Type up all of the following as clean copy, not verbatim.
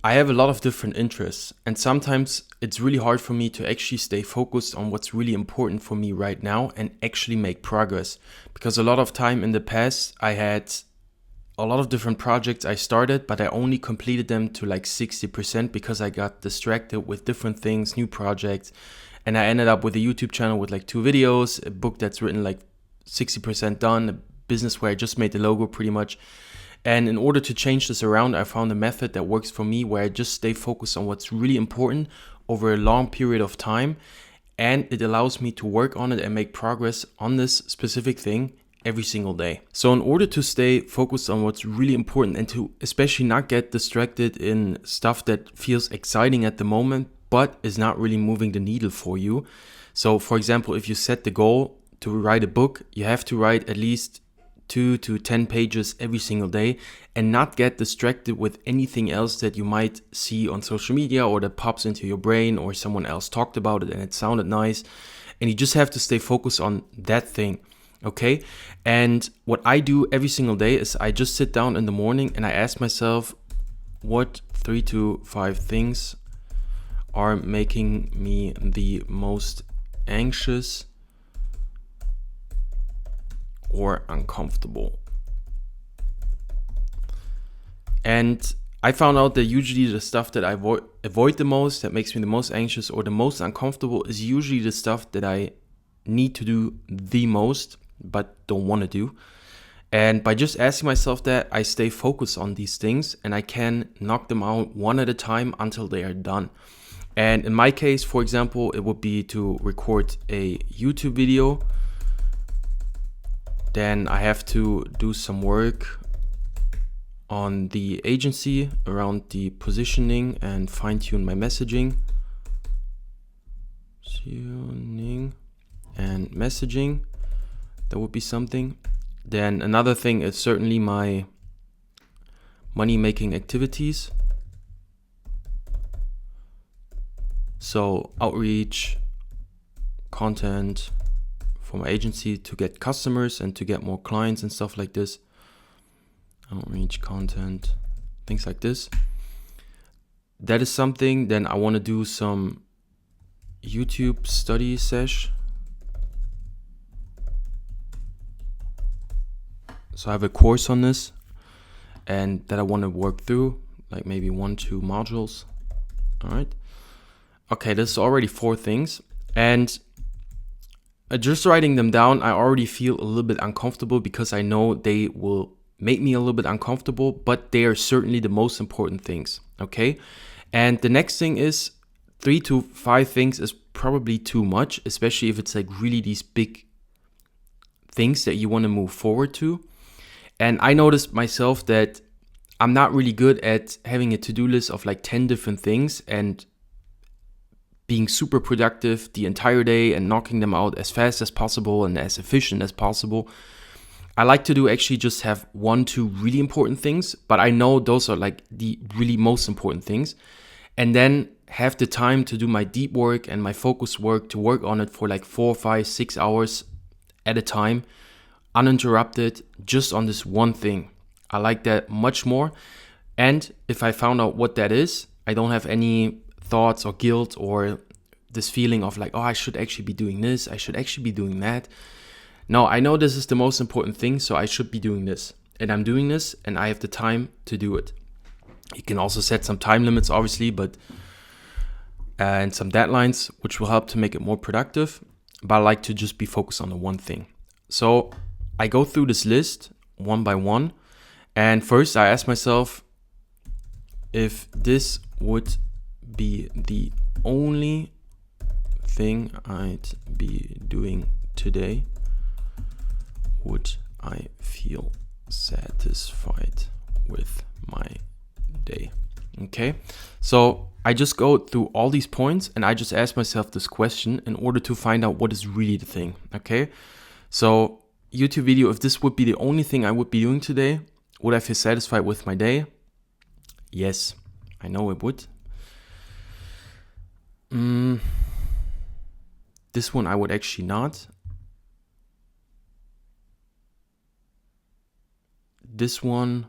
I have a lot of different interests, and sometimes it's really hard for me to actually stay focused on what's really important for me right now and actually make progress. Because a lot of time in the past, I had a lot of different projects I started, but I only completed them to like 60% because I got distracted with different things, new projects, and I ended up with a YouTube channel with like 2 videos, a book that's written like 60% done, a business where I just made the logo pretty much. And in order to change this around, I found a method that works for me where I just stay focused on what's really important over a long period of time. And it allows me to work on it and make progress on this specific thing every single day. So in order to stay focused on what's really important and to especially not get distracted in stuff that feels exciting at the moment, but is not really moving the needle for you. So for example, if you set the goal to write a book, you have to write at least 2 to 10 pages every single day and not get distracted with anything else that you might see on social media or that pops into your brain or someone else talked about it and it sounded nice. And you just have to stay focused on that thing. Okay. And what I do every single day is I just sit down in the morning and I ask myself, what 3 to 5 things are making me the most anxious or uncomfortable? And I found out that usually the stuff that I avoid the most, that makes me the most anxious or the most uncomfortable, is usually the stuff that I need to do the most but don't want to do. And by just asking myself that, I stay focused on these things and I can knock them out one at a time until they are done. And in my case, for example, it would be to record a YouTube video. Then I have to do some work on the agency around the positioning and fine-tune my messaging. Tuning and messaging. That would be something. Then another thing is certainly my money-making activities. So outreach, content for my agency to get customers and to get more clients and stuff like this. Outreach, content, things like this. That is something. Then I want to do some YouTube study sesh. So I have a course on this and that I want to work through, like maybe 1-2 modules. All right. Okay, this is already 4 things. And just writing them down, I already feel a little bit uncomfortable because I know they will make me a little bit uncomfortable, but they are certainly the most important things. Okay. And the next thing is 3 to 5 things is probably too much, especially if it's like really these big things that you want to move forward to. And I noticed myself that I'm not really good at having a to-do list of like 10 different things and being super productive the entire day and knocking them out as fast as possible and as efficient as possible. I like to do actually just have 1-2 really important things, but I know those are like the really most important things. And then have the time to do my deep work and my focus work, to work on it for like 4, 5, 6 hours at a time, uninterrupted, just on this one thing. I like that much more. And if I found out what that is, I don't have any thoughts or guilt or this feeling of like, oh, I should actually be doing this, I should actually be doing that. No, I know this is the most important thing, so I should be doing this. And I'm doing this and I have the time to do it. You can also set some time limits, obviously, and some deadlines, which will help to make it more productive. But I like to just be focused on the one thing. So I go through this list one by one. And first I ask myself, if this would be the only thing I'd be doing today, would I feel satisfied with my day? Okay, so I just go through all these points and I just ask myself this question in order to find out what is really the thing. Okay, so YouTube video, if this would be the only thing I would be doing today, would I feel satisfied with my day? Yes, I know it would. This one I would actually not. This one,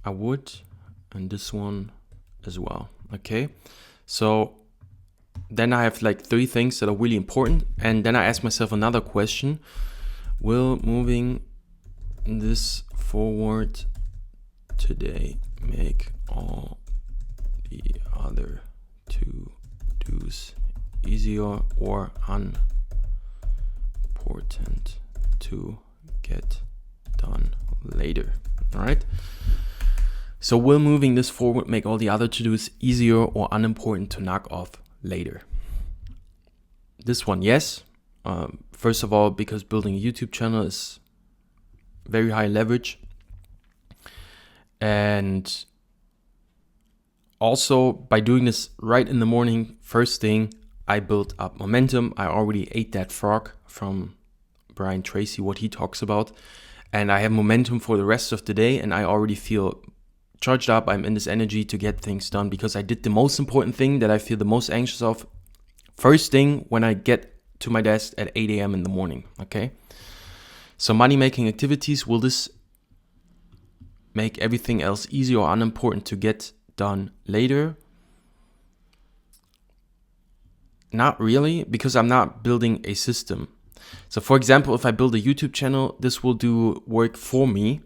I would. and this one as well. Okay, so then I have like 3 things that are really important, and then I ask myself another question: will moving this forward today make all the other to-dos easier or unimportant to get done later? All right. So will moving this forward make all the other to-dos easier or unimportant to knock off later? This one, yes. First of all, because building a YouTube channel is very high leverage. And also by doing this right in the morning, first thing, I built up momentum. I already ate that frog from Brian Tracy, what he talks about. And I have momentum for the rest of the day, and I already feel charged up. I'm in this energy to get things done because I did the most important thing that I feel the most anxious of first thing when I get to my desk at 8 a.m. in the morning. Okay. So money making activities, will this make everything else easy or unimportant to get done later? Not really, because I'm not building a system. So for example, if I build a YouTube channel, this will do work for me,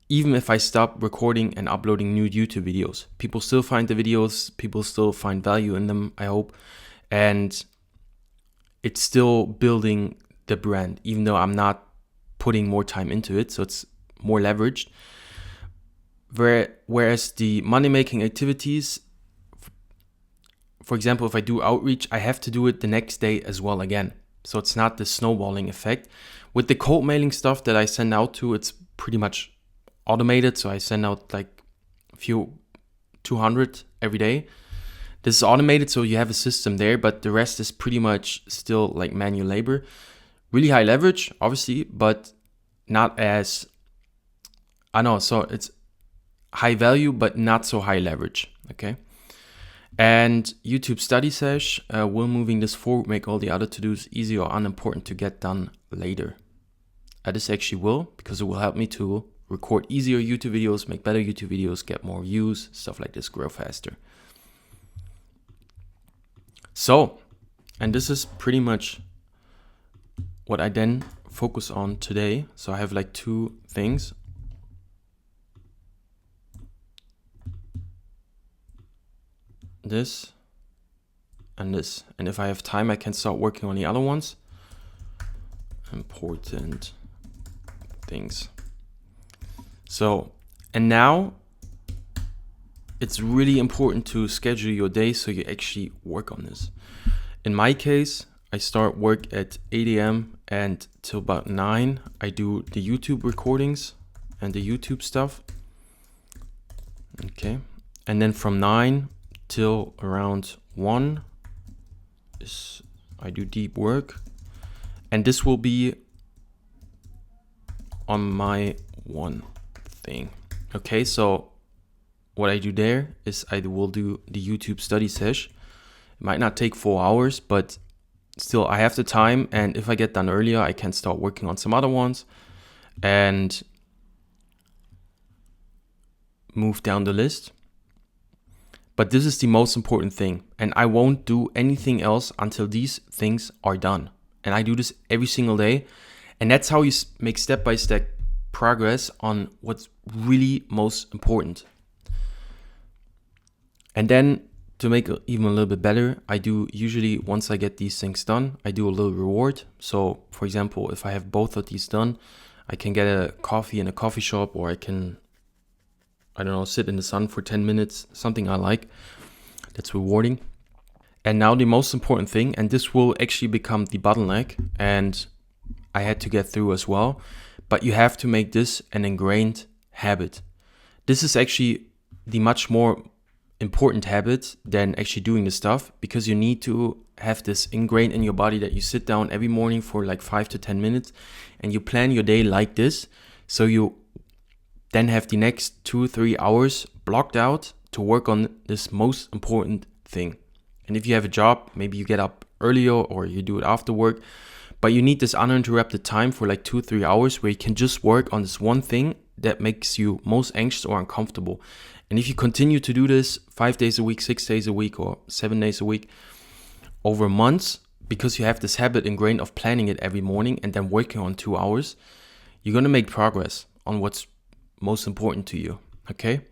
even if I stop recording and uploading new YouTube videos. People still find the videos, people still find value in them, I hope. And it's still building the brand, even though I'm not putting more time into it. So it's more leveraged. Whereas the money-making activities, for example, if I do outreach, I have to do it the next day as well again. So it's not the snowballing effect. With the cold mailing stuff that I send out to, it's pretty much automated. So I send out like a few 200 every day. This is automated, so you have a system there, but the rest is pretty much still like manual labor. Really high leverage, obviously, but not as, so it's high value, but not so high leverage, okay? And YouTube study sesh, will moving this forward make all the other to-dos easy or unimportant to get done later? This actually will, because it will help me to record easier YouTube videos, make better YouTube videos, get more views, stuff like this, grow faster. So, and this is pretty much what I then focus on today. So I have like 2 things. This and this. And if I have time, I can start working on the other ones. Important things. So, and now it's really important to schedule your day so you actually work on this. In my case, I start work at 8 a.m. and till about 9, I do the YouTube recordings and the YouTube stuff. Okay. And then from 9 till around 1 I do deep work. And this will be on my one thing. Okay, so what I do there is I will do the YouTube study sesh. It might not take 4 hours, but still I have the time. And if I get done earlier, I can start working on some other ones and move down the list. But this is the most important thing. And I won't do anything else until these things are done. And I do this every single day. And that's how you make step-by-step progress on what's really most important. And then to make it even a little bit better, I do usually, once I get these things done, I do a little reward. So for example, if I have both of these done, I can get a coffee in a coffee shop, or I can, sit in the sun for 10 minutes, something I like. That's rewarding. And now the most important thing, and this will actually become the bottleneck, and I had to get through as well, but you have to make this an ingrained habit. This is actually the much more important habit than actually doing the stuff, because you need to have this ingrained in your body that you sit down every morning for like 5 to 10 minutes and you plan your day like this. So you then have the next 2-3 hours blocked out to work on this most important thing. And if you have a job, maybe you get up earlier or you do it after work, but you need this uninterrupted time for like 2-3 hours where you can just work on this one thing that makes you most anxious or uncomfortable. And if you continue to do this 5 days a week, 6 days a week, or 7 days a week over months, because you have this habit ingrained of planning it every morning and then working on 2 hours, you're going to make progress on what's most important to you. Okay?